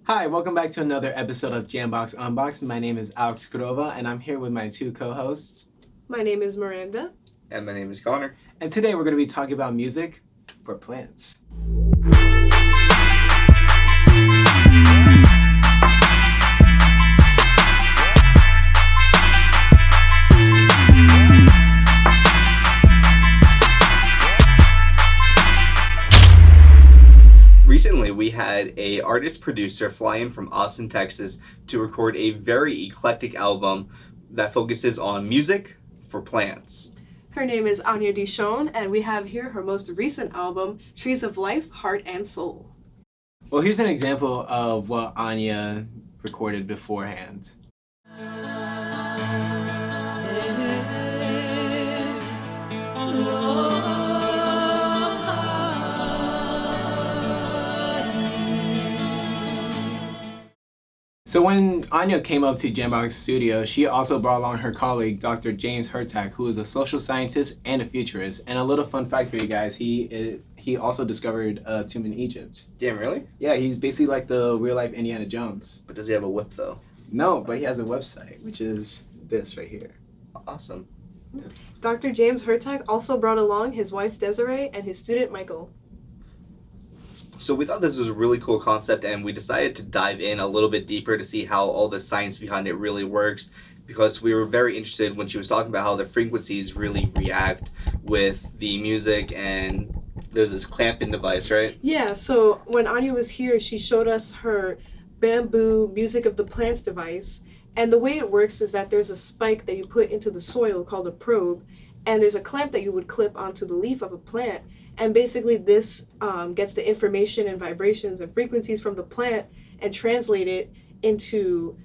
Hi, welcome back to another episode of Jambox Unbox. My name is Alex Kurova, and I'm here with my two co-hosts. My name is Miranda. And my name is Conor. And today we're going to be talking about music for plants. Recently, we had an artist-producer fly in from Austin, Texas to record a very eclectic album that focuses on music for plants. Her name is Anyah Dishon, and we have here her most recent album, Trees of Life, Heart and Soul. Well, here's an example of what Anyah recorded beforehand. So when Anyah came up to Jambox Studio, she also brought along her colleague, Dr. James Hertak, who is a social scientist and a futurist. And a little fun fact for you guys, he also discovered a tomb in Egypt. Damn, really? Yeah, he's basically like the real-life Indiana Jones. But does he have a whip, though? No, but he has a website, which is this right here. Awesome. Yeah. Dr. James Hertak also brought along his wife Desiree and his student Michael. So we thought this was a really cool concept, and we decided to dive in a little bit deeper to see how all the science behind it really works, because we were very interested when she was talking about how the frequencies really react with the music, and there's this clamping device, right? Yeah, so when Anyah was here, she showed us her bamboo Music of the Plants device, and the way it works is that there's a spike that you put into the soil called a probe, and there's a clamp that you would clip onto the leaf of a plant. And basically this gets the information and vibrations and frequencies from the plant and translate it into,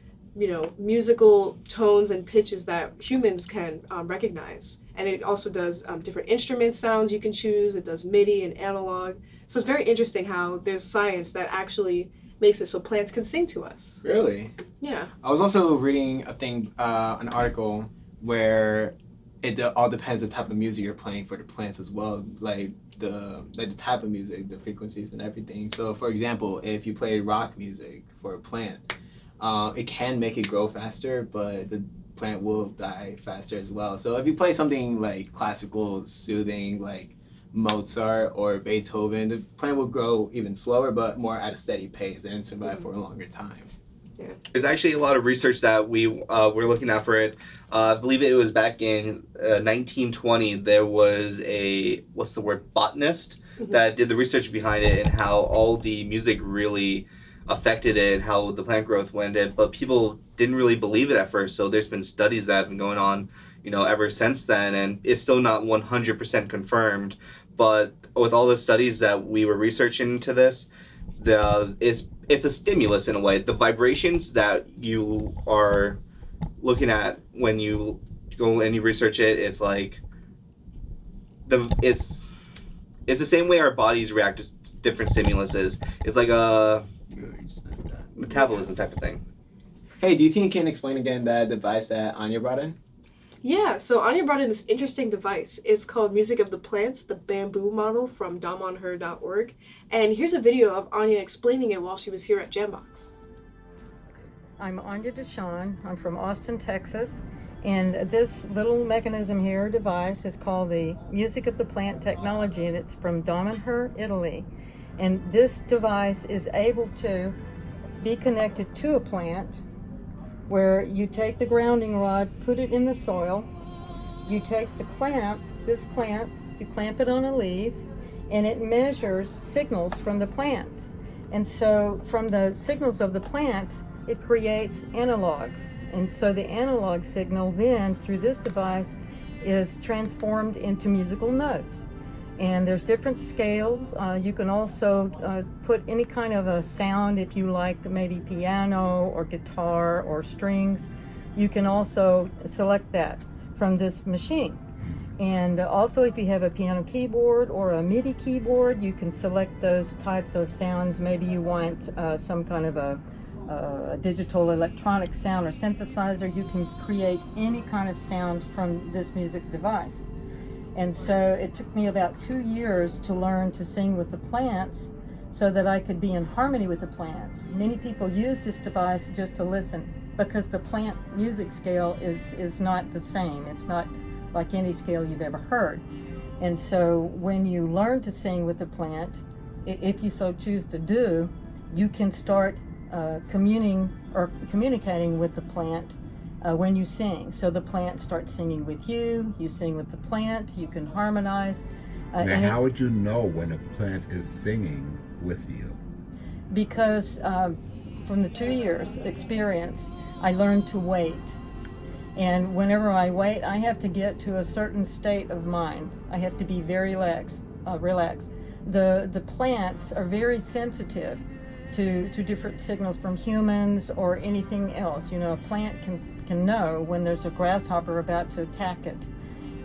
musical tones and pitches that humans can recognize. And it also does different instrument sounds you can choose. It does MIDI and analog. So it's very interesting how there's science that actually makes it so plants can sing to us. Really? Yeah. I was also reading an article where it all depends the type of music you're playing for the plants as well, like the type of music, the frequencies and everything. So for example, if you play rock music for a plant, it can make it grow faster, but the plant will die faster as well. So if you play something like classical, soothing, like Mozart or Beethoven, the plant will grow even slower, but more at a steady pace and survive for a longer time. Yeah. There's actually a lot of research that we were looking at for it. I believe it was back in 1920. There was a, botanist that did the research behind it and how all the music really affected it and how the plant growth went in. But people didn't really believe it at first. So there's been studies that have been going on, ever since then. And it's still not 100% confirmed. But with all the studies that we were researching into this, it's a stimulus in a way. The vibrations that you are looking at when you go and you research it, it's like it's the same way our bodies react to different stimuluses. It's like a metabolism type of thing. Hey, do you think you can explain again that device that Anyah brought in? Yeah, so Anyah brought in this interesting device. It's called Music of the Plants, the bamboo model from domonher.org. And here's a video of Anyah explaining it while she was here at Jambox. I'm Anyah Dishon. I'm from Austin, Texas. And this little mechanism here, device, is called the Music of the Plant technology, and it's from domonher, Italy. And this device is able to be connected to a plant where you take the grounding rod, put it in the soil, you take the clamp, this clamp, you clamp it on a leaf, and it measures signals from the plants. And so from the signals of the plants, it creates analog. And so the analog signal then, through this device, is transformed into musical notes. And there's different scales. You can also put any kind of a sound if you like, maybe piano or guitar or strings. You can also select that from this machine. And also if you have a piano keyboard or a MIDI keyboard, you can select those types of sounds. Maybe you want some kind of a digital electronic sound or synthesizer. You can create any kind of sound from this music device. And so it took me about 2 years to learn to sing with the plants so that I could be in harmony with the plants. Many people use this device just to listen because the plant music scale is not the same. It's not like any scale you've ever heard. And so when you learn to sing with the plant, if you so choose to do, you can start communicating with the plant when you sing. So the plant starts singing with you, you sing with the plant, you can harmonize. Now, how would you know when a plant is singing with you? Because from the 2 years experience, I learned to wait. And whenever I wait, I have to get to a certain state of mind. I have to be very relaxed. The plants are very sensitive to different signals from humans or anything else. You know, a plant can know when there's a grasshopper about to attack it.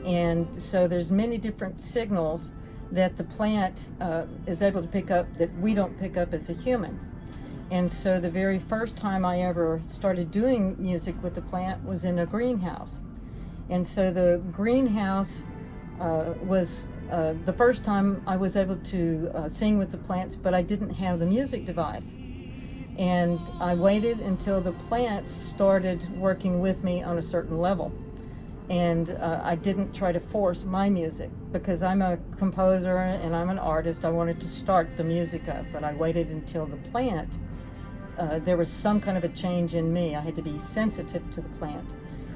And so there's many different signals that the plant is able to pick up that we don't pick up as a human. And so the very first time I ever started doing music with the plant was in a greenhouse. And so the greenhouse was the first time I was able to sing with the plants, but I didn't have the music device. And I waited until the plants started working with me on a certain level. And I didn't try to force my music because I'm a composer and I'm an artist. I wanted to start the music up, but I waited until the plant, there was some kind of a change in me. I had to be sensitive to the plant.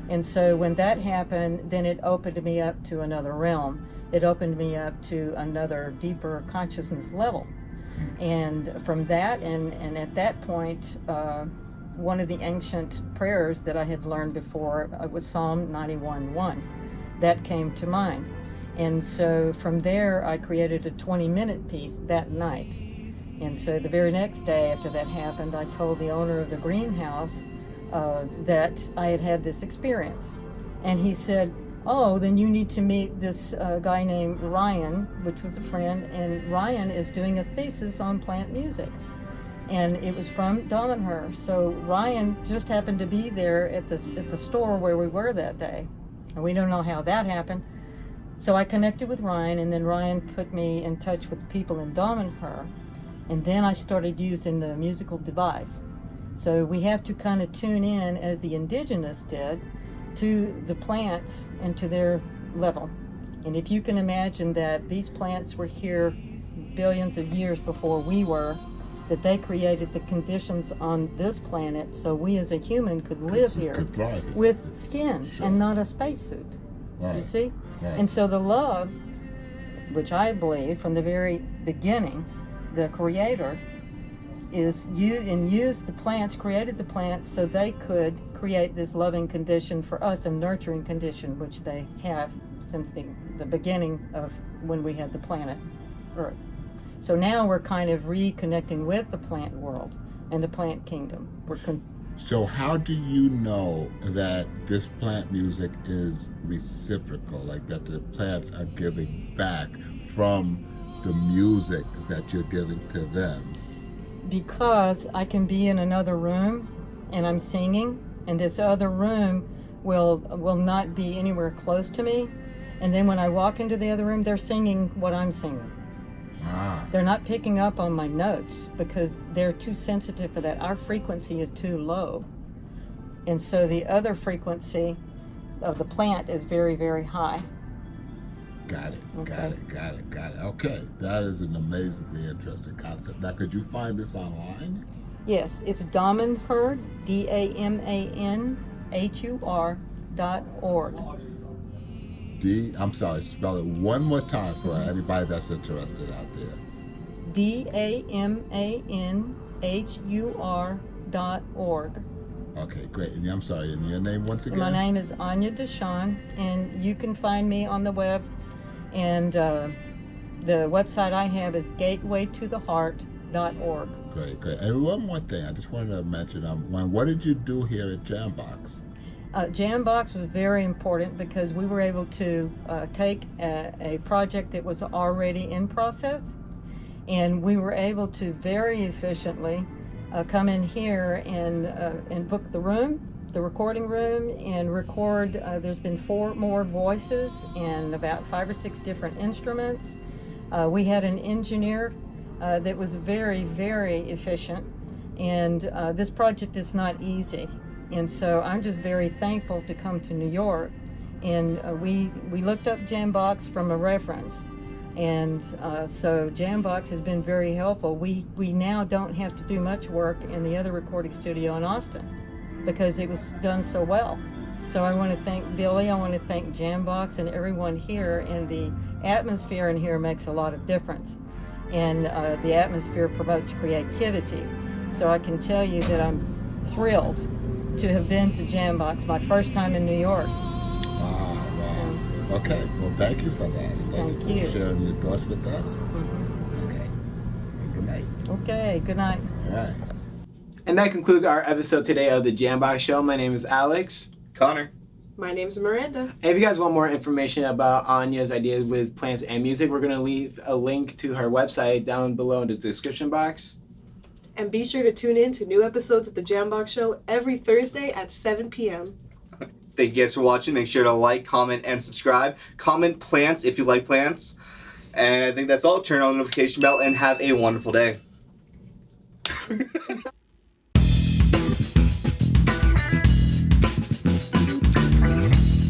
And so when that happened, then it opened me up to another realm. It opened me up to another deeper consciousness level. And from that, and at that point, one of the ancient prayers that I had learned before was Psalm 91:1. That came to mind. And so from there, I created a 20-minute piece that night. And so the very next day after that happened, I told the owner of the greenhouse that I had had this experience. And he said, oh, then you need to meet this guy named Ryan, which was a friend, and Ryan is doing a thesis on plant music. And it was from Domenher. So Ryan just happened to be there at the store where we were that day. And we don't know how that happened. So I connected with Ryan, and then Ryan put me in touch with people in Domenher. And then I started using the musical device. So we have to kind of tune in, as the indigenous did, to the plants and to their level. And if you can imagine that these plants were here billions of years before we were, that they created the conditions on this planet so we as a human could live here with skin and not a spacesuit. Right. You see? Right. And so the love, which I believe from the very beginning, the creator used the plants, created the plants so they could create this loving condition for us, a nurturing condition, which they have since the beginning of when we had the planet Earth. So now we're kind of reconnecting with the plant world and the plant kingdom. So how do you know that this plant music is reciprocal, like that the plants are giving back from the music that you're giving to them? Because I can be in another room and I'm singing, and this other room will not be anywhere close to me. And then when I walk into the other room, they're singing what I'm singing. Ah. They're not picking up on my notes because they're too sensitive for that. Our frequency is too low. And so the other frequency of the plant is very, very high. Got it, okay. Got it. Okay, that is an amazingly interesting concept. Now, could you find this online? Yes, it's Domenher, DAMANHUR.org. I'm sorry, spell it one more time for anybody that's interested out there. It's DAMANHUR.org. Okay, great. And I'm sorry, and your name once again? My name is Anyah Dishon, and you can find me on the web. And the website I have is gatewaytotheheart.org. Great. And one more thing, I just wanted to mention, what did you do here at Jambox? Jambox was very important because we were able to take a project that was already in process, and we were able to very efficiently come in here and book the recording room, and record. There's been 4 more voices and about 5 or 6 different instruments. We had an engineer that was very, very efficient. And this project is not easy. And so I'm just very thankful to come to New York. And we looked up Jambox from a reference. And so Jambox has been very helpful. We now don't have to do much work in the other recording studio in Austin because it was done so well. So I want to thank Billy, I want to thank Jambox and everyone here, and the atmosphere in here makes a lot of difference. And the atmosphere promotes creativity. So I can tell you that I'm thrilled to have been to Jambox, my first time in New York. Wow. Okay, well, thank you for that. And Thank you you. for sharing your thoughts with us. Okay, and good night. Okay, good night. All right. And that concludes our episode today of the Jambox Show. My name is Alex. Connor. My name's Miranda. And if you guys want more information about Anyah's ideas with plants and music, we're going to leave a link to her website down below in the description box. And be sure to tune in to new episodes of The Jambox Show every Thursday at 7 p.m. Thank you guys for watching. Make sure to like, comment, and subscribe. Comment plants if you like plants. And I think that's all. Turn on the notification bell and have a wonderful day.